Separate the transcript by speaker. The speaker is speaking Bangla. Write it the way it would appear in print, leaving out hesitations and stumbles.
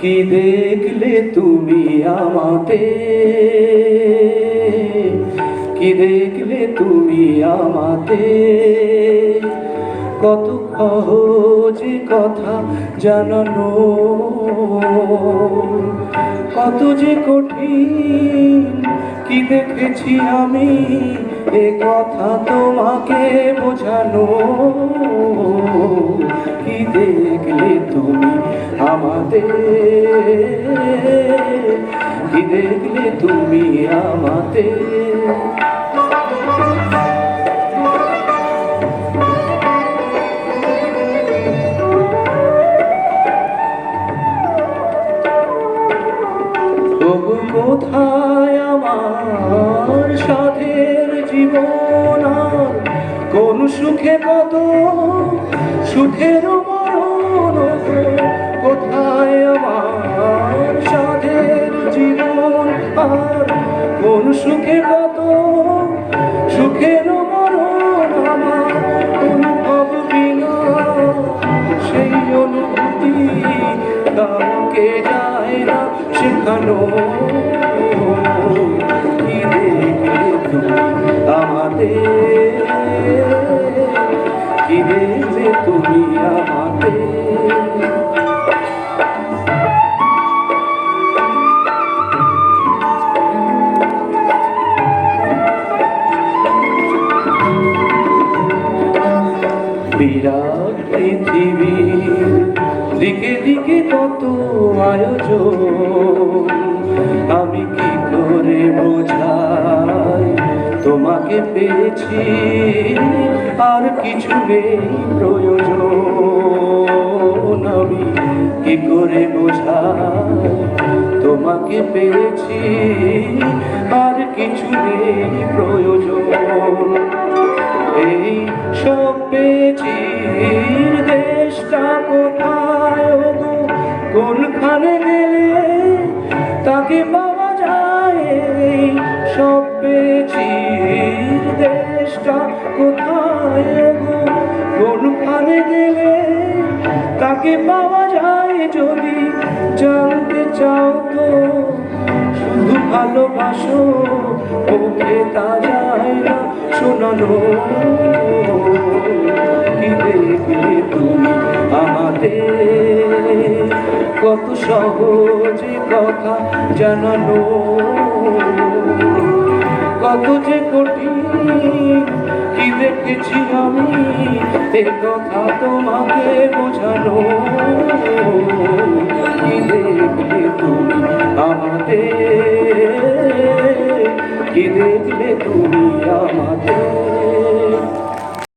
Speaker 1: কি দেখলে তুমি আমাতে, কি দেখলে তুমি আমাতে, কত সহজে কথা জানানো, কত যে কঠিন কি দেখেছি আমি এ কথা তোমাকে বোঝানো। কি দেখলে তুমি আমাতে, কি দেখলে তুমি আমাতে। তবু কোথায় আমার সাধের জীবন, আর কোন সুখে কত সুখের মরণ। কোথায় আমার সাধের জীবন, আর কোন সুখে কত সুখের মরণ। আমার অনুভব বিনা সেই অনুভূতি কাউকে যায় না শেখানো। কি দেখলে তুমি আমাতে, কি দেখলে তুমি আমাতে। বিরাট পৃথিবীর দিকে দিকে কত আয়োজন, আমি কি করে বোঝাই তোমাকে পেয়েছি আর কিছু নেই প্রয়োজন। আমি কি করে বোঝাই তোমাকে পেয়েছি আর কিছু নেই প্রয়োজন। এই সব পেয়েছির দেশটা কোথায় গো, কোনখানে গেলে তাকে পাওয়া যায়। এই সব পেয়েছির দেশটা কোথায় গো, কোনখানে গেলে তাকে পাওয়া যায়। যদি জানতে চাও তো শুধু ভালোবাসো, মুখে তা যায় না শোনানো। কি দেখলে তুমি আমাতে, কত সহজে কথা জানানো, কত যে কঠিন কি দেখেছি আমি এ কথা তোমাকে বোঝানো। কি দেখলে তুমি আমাতে, কি দেখলে তুমি আমাতে।